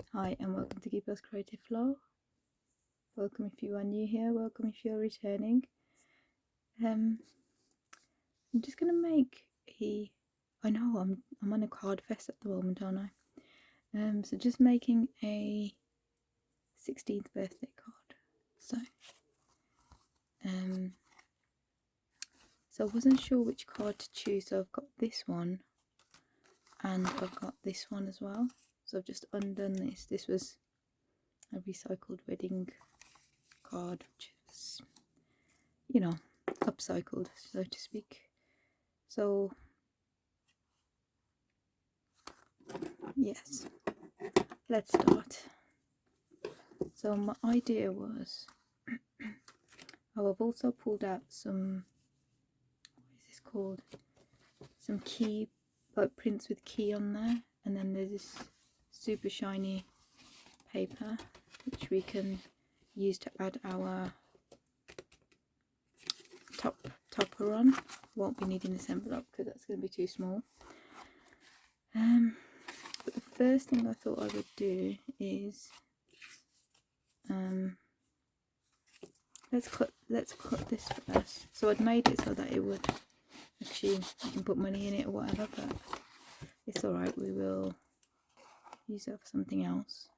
Hi and welcome to Kippa's Creative Flow. Welcome if you are new here, welcome if you're returning. I'm just gonna make I know I'm on a card fest at the moment, aren't I? So just making a 16th birthday card. So I wasn't sure which card to choose, so I've got this one and I've got this one as well. So I've just undone this. This was a recycled wedding card, which is, upcycled, so to speak. So yes, let's start. So my idea was, I've also pulled out some, what is this called? Some key, like prints with key on there, and then there's this super shiny paper which we can use to add our topper on. Won't be needing this envelope because that's going to be too small. But the first thing I thought I would do is let's cut this first. So I'd made it so that it would actually, you can put money in it or whatever, but it's alright, we will use it for something else.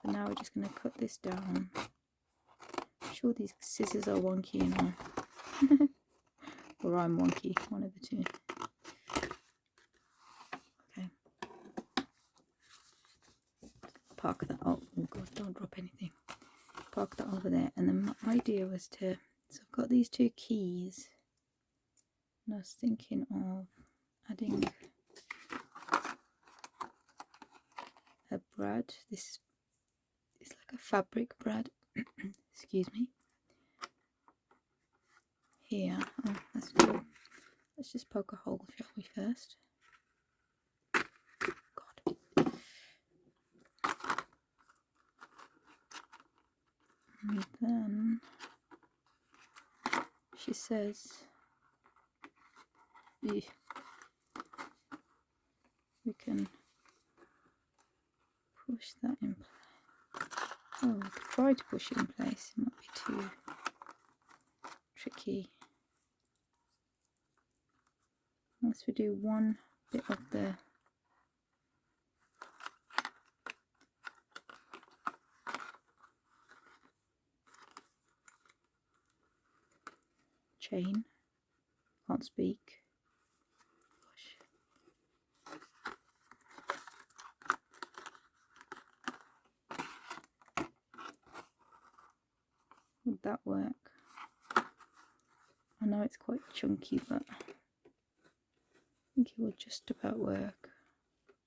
But now we're just going to cut this down. I'm sure these scissors are wonky, you know. Or I'm wonky, one of the two. Okay. Park that, oh god, don't drop anything. Park that over there, and then my idea was to, so I've got these two keys, and I was thinking of adding a brad. This is like a fabric brad. Excuse me. Here, let's just poke a hole, shall we, first? God. And then she says we can push that in place. Oh, we could try to push it in place. It might be too tricky. Unless we do one bit of the chain. Can't speak. Would that work? I know it's quite chunky, but I think it will just about work.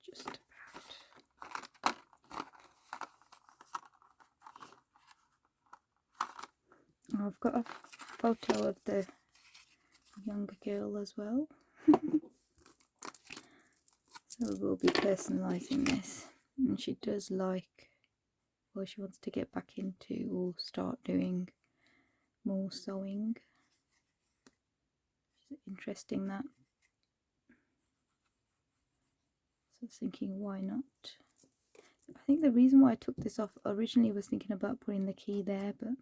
Just about. Oh, I've got a photo of the younger girl as well. So we'll be personalising this. And she does like, well, she wants to get back into or start doing more sewing. It's interesting that. So I was thinking, why not? I think the reason why I took this off originally was thinking about putting the key there, but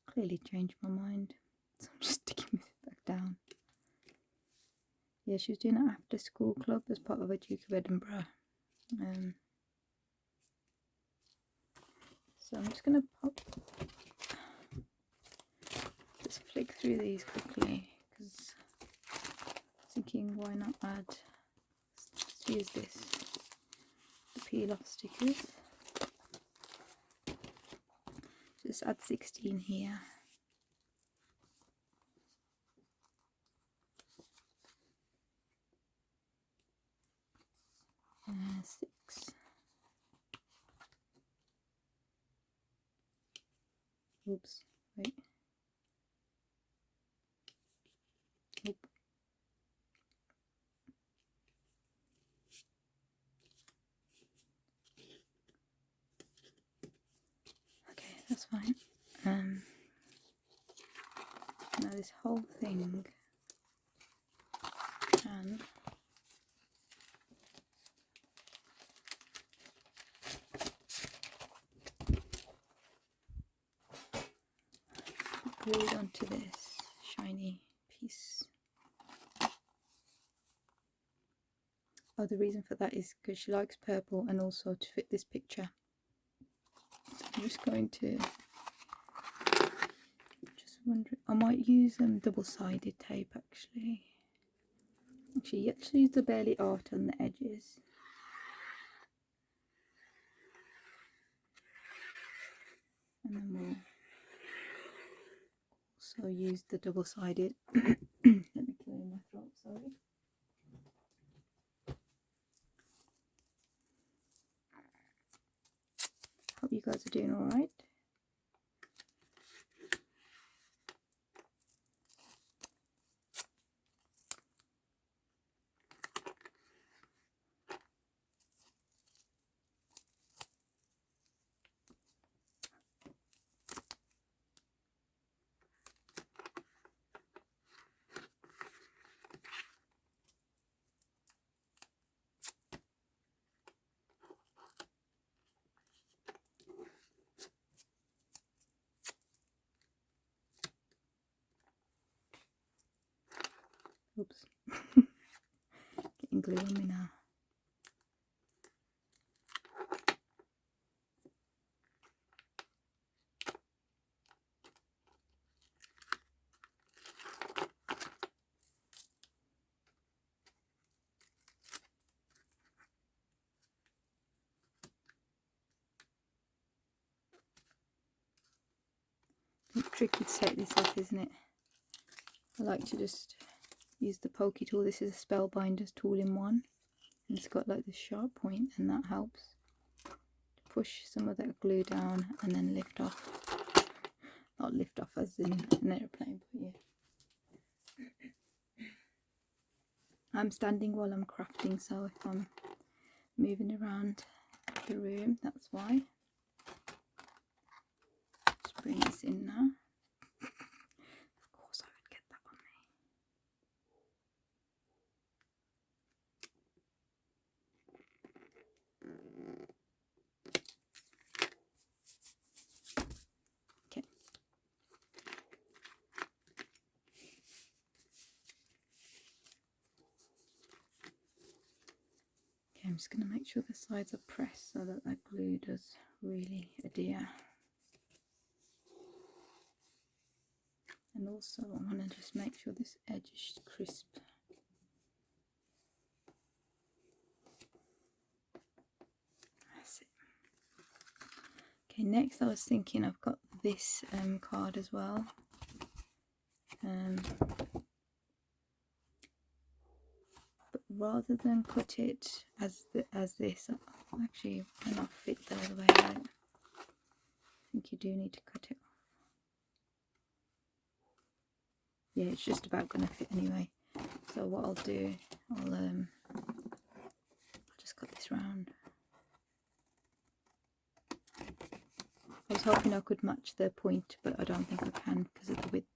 clearly changed my mind. So I'm just sticking it back down. Yeah, she was doing an after school club as part of a Duke of Edinburgh. So I'm just going to just flick through these quickly, because I'm thinking, why not add, let's use this, the peel off stickers. Just add 16 here. And 6. Oops, wait. Oop. Okay, that's fine. Now this whole thing can glue it onto this shiny piece. Oh, the reason for that is because she likes purple and also to fit this picture. I'm just going to, just wondering, I might use double-sided tape actually. Actually, let's use the barely art on the edges. And then we'll also use the double-sided. Let me clear my throat, sorry. Hope you guys are doing alright. Oops. Getting glue on me now. It's tricky to take this off, isn't it? I like to just use the pokey tool. This is a Spellbinder's tool in one. And it's got like this sharp point, and that helps to push some of that glue down and then lift off. Not lift off as in an airplane, but yeah. I'm standing while I'm crafting, so if I'm moving around the room, that's why. Just bring this in now. Of course I would get that on me. Okay. Okay, I'm just going to make sure the sides are pressed so that that glue does really adhere. And also I want to just make sure this edge is crisp. That's it. Okay, next I was thinking I've got this card as well. But rather than cut it as this, actually why not fit the other way out? I think you do need to cut it off. Yeah, it's just about going to fit anyway. So what I'll do, I'll just cut this round. I was hoping I could match the point, but I don't think I can because of the width.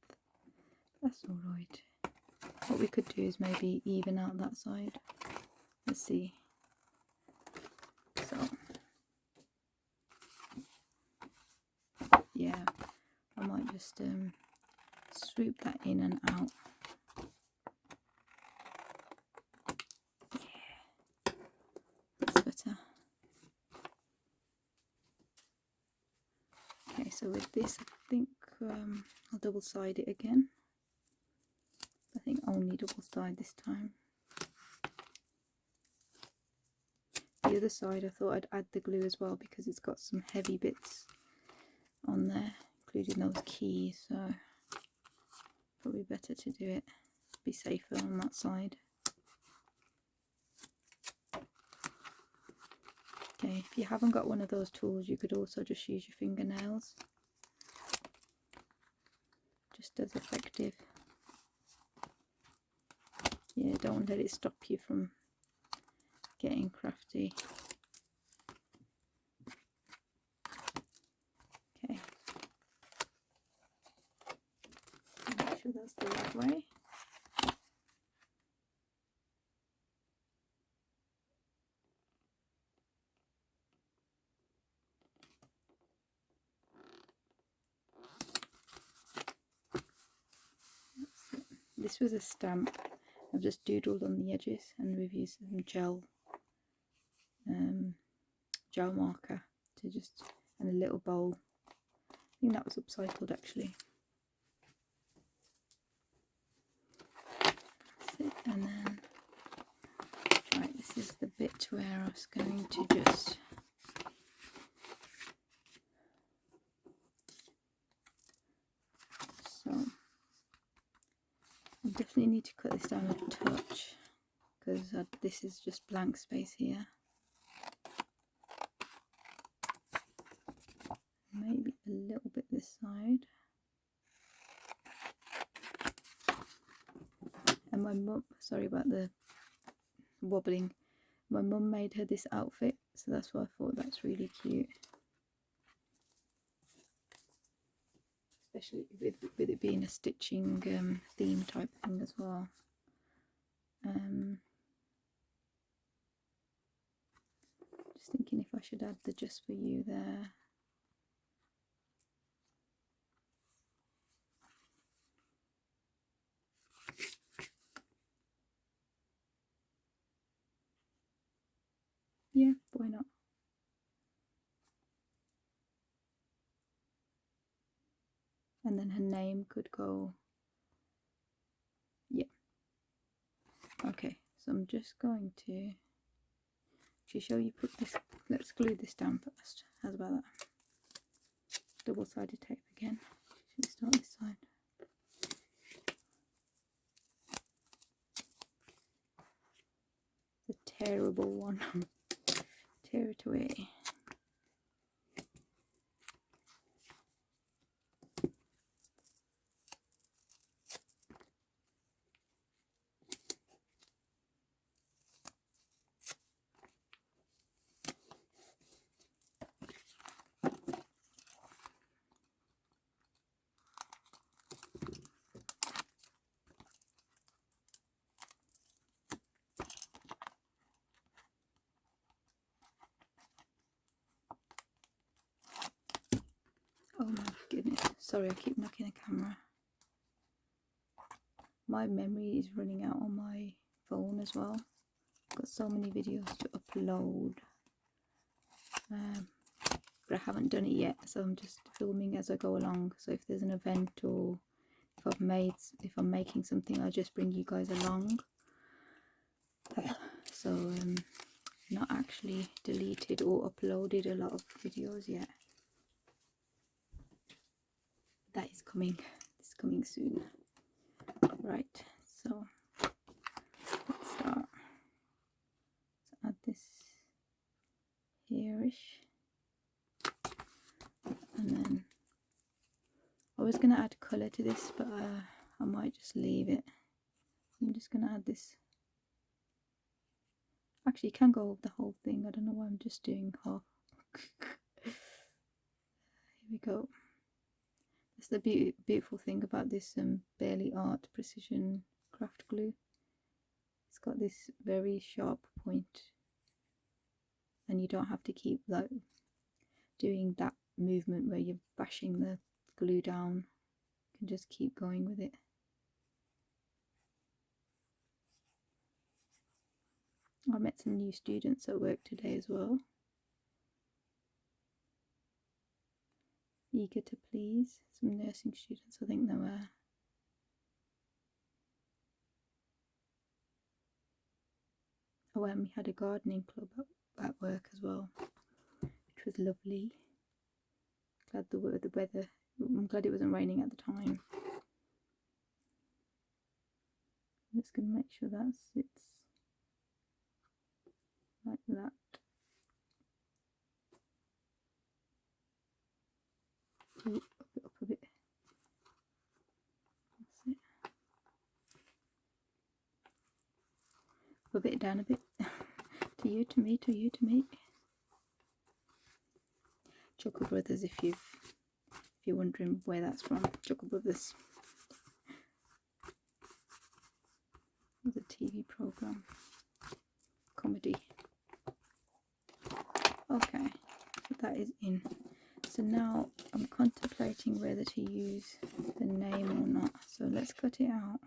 That's alright. What we could do is maybe even out that side. Let's see. So, yeah, I might just swoop that in and out. Yeah, that's better. Okay, so with this, I think I'll double side it again. I think only double side this time. The other side I thought I'd add the glue as well because it's got some heavy bits on there, including those keys, so probably better to do it, be safer on that side. Okay, if you haven't got one of those tools, you could also just use your fingernails, just as effective. Yeah, don't let it stop you from getting crafty. Okay, make sure that's the right way. this was a stamp. I've just doodled on the edges, and we've used some gel marker to just, and a little bowl. I think that was upcycled actually. That's it. And then, right, this is the bit where I was going to just I definitely need to cut this down a touch, because this is just blank space here. Maybe a little bit this side. And my mum, sorry about the wobbling, my mum made her this outfit, so that's why I thought that's really cute. Especially with it being a stitching theme type thing as well. Just thinking if I should add the just for you there. Yeah, why not? And then her name could go, yeah. Okay, so I'm just going to show you, put this, let's glue this down first. How's about that? Double-sided tape again. Should start this side. The terrible one. Tear it away. Oh my goodness, sorry, I keep knocking the camera. My memory is running out on my phone as well. I've got so many videos to upload, but I haven't done it yet, so I'm just filming as I go along. So if there's an event, or if I'm making something, I'll just bring you guys along. So not actually deleted or uploaded a lot of videos yet. That is coming. It's coming soon. Right, so let's start. So add this here-ish, and then I was going to add colour to this, but I might just leave it. I'm just going to add this. Actually, you can go over the whole thing. I don't know why I'm just doing half. Here we go. That's the beautiful thing about this Barely Art Precision Craft Glue. It's got this very sharp point, and you don't have to keep like doing that movement where you're bashing the glue down. You can just keep going with it. I met some new students at work today as well. Eager to please. Some nursing students, I think they were. Oh, and we had a gardening club at work as well, which was lovely. Glad the weather. I'm glad it wasn't raining at the time. I'm just going to make sure that sits like that. Ooh, up a bit. That's it. Up it down a bit. To you, to me, to you, to me. Chuckle Brothers, if you're wondering where that's from. Chuckle Brothers. It was a TV program. Comedy. Okay, so that is in. So now I'm contemplating whether to use the name or not. So let's cut it out.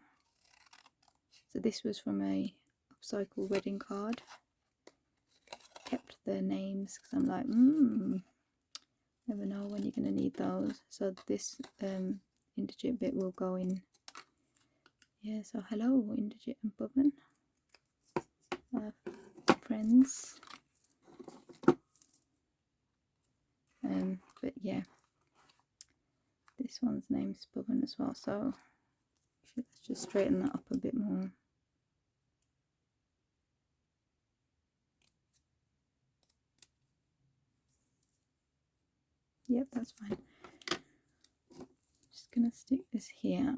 So this was from a upcycle wedding card. Kept their names because I'm like, never know when you're going to need those. So this indigit bit will go in. Yeah, so hello Indigit and Pavan, friends. But yeah, this one's name's Pavan as well, so let's just straighten that up a bit more. Yep, that's fine. Just gonna stick this here.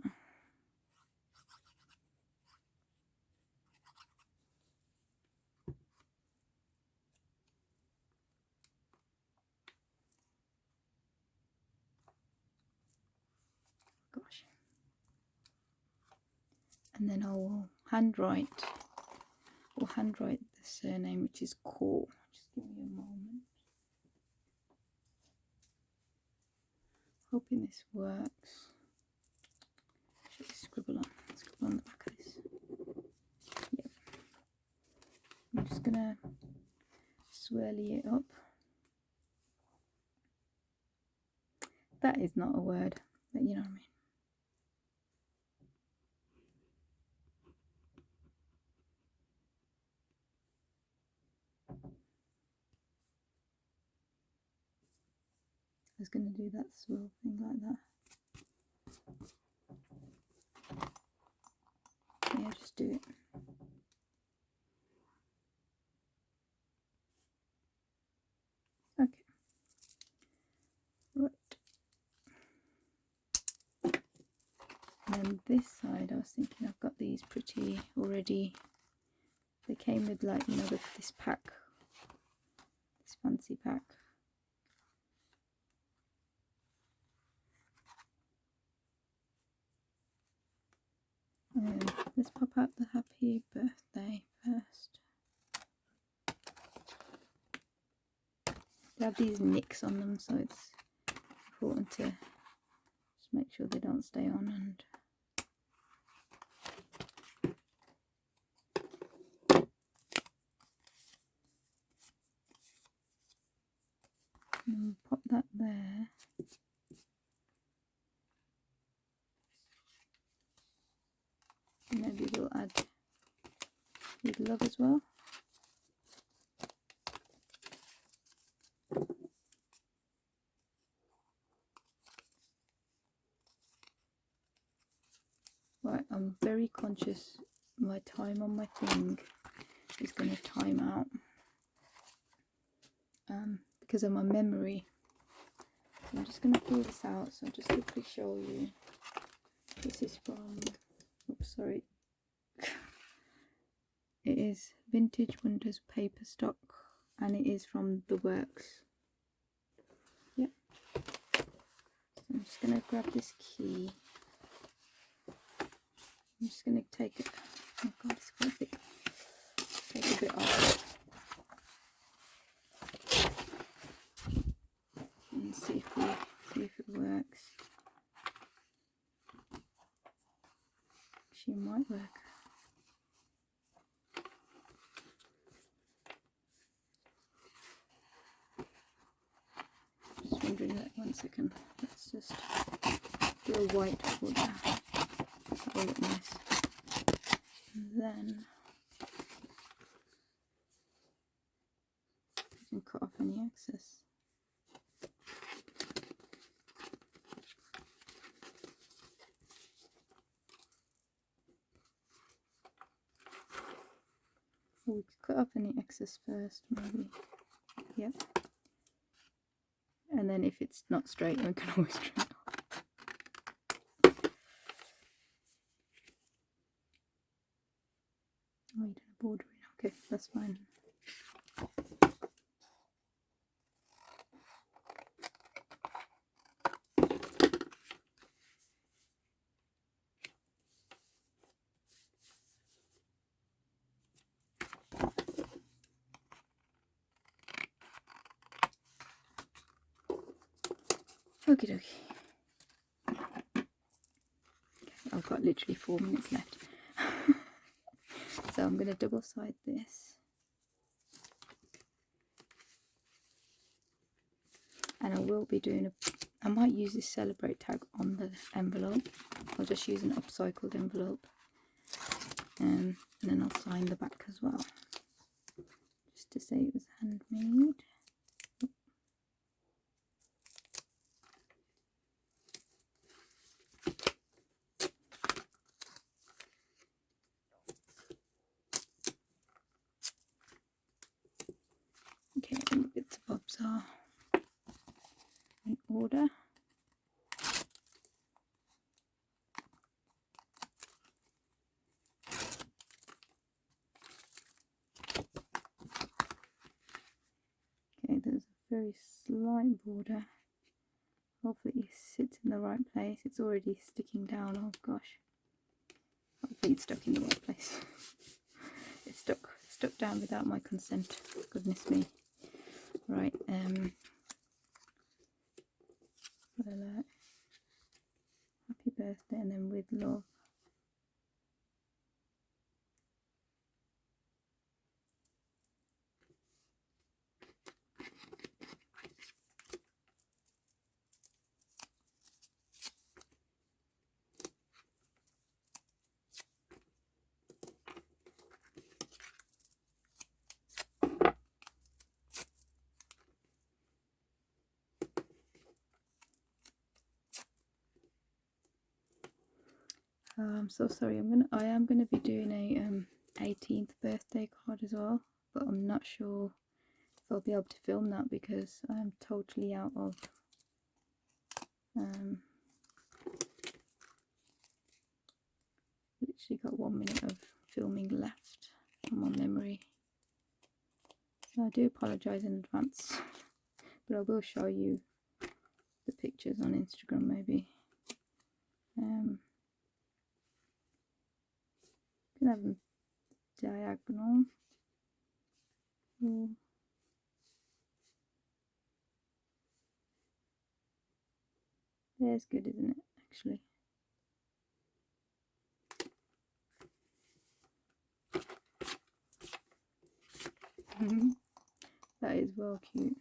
Gosh. And then I will handwrite the surname, which is Kaur. Just give me a moment. Hoping this works. Should scribble on the back of this. Yep. I'm just gonna swirly it up. That is not a word, but you know what I mean. I was going to do that swirl thing like that. Yeah, just do it. Okay. Right. And then this side, I was thinking I've got these pretty already. They came with, like, you know, this pack, this fancy pack. Let's pop out the happy birthday first. They have these nicks on them, so it's important to just make sure they don't stay on. And pop that there. Maybe we'll add with love as well. Right, I'm very conscious my time on my thing is going to time out because of my memory. So I'm just going to pull this out, so I'll just quickly show you. This is from, oops, sorry. It is Vintage Wonders paper stock, and it is from The Works. Yep. So I'm just going to grab this key. I'm just going to take it. Oh god, it's quite thick. Take a bit off and see if it works. Actually, it might work. Just wondering that 1 second. Let's just do a white border. That will look nice. And then you can cut off any excess. Or we could cut off any excess first, maybe. Yep. And then if it's not straight, we can always trim it off. Oh, you did a bordering. Okay, that's fine. Okie dokie. Okay, I've got literally 4 minutes left. I'm going to double side this, and I will be doing I might use this celebrate tag on the envelope. I'll just use an upcycled envelope, and then I'll sign the back as well, just to say it was handmade. Okay, and the bits and bobs are in order. Okay, there's a very slight border. Hopefully it sits in the right place. It's already sticking down. Oh gosh. Hopefully it's stuck in the right place. It's stuck down without my consent. Goodness me. Right, happy birthday, and then with love. I'm so sorry. I am gonna be doing a 18th birthday card as well, but I'm not sure if I'll be able to film that because I'm totally out of literally got 1 minute of filming left on my memory. So I do apologise in advance, but I will show you the pictures on Instagram maybe. Can have them diagonal. Ooh. There's good, isn't it, actually? That is well cute.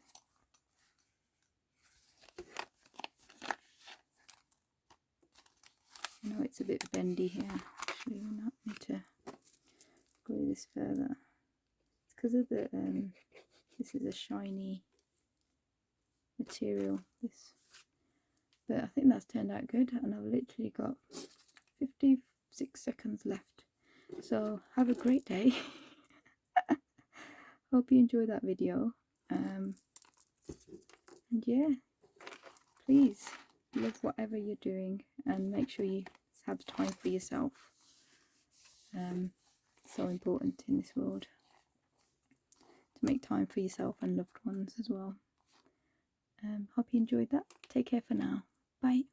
I know it's a bit bendy here. Actually, we might need to glue this further. It's because of the this is a shiny material. But I think that's turned out good, and I've literally got 56 seconds left. So have a great day. Hope you enjoyed that video. And yeah, please love whatever you're doing and make sure you have time for yourself. So important in this world to make time for yourself and loved ones as well. Hope you enjoyed that. Take care for now. Bye.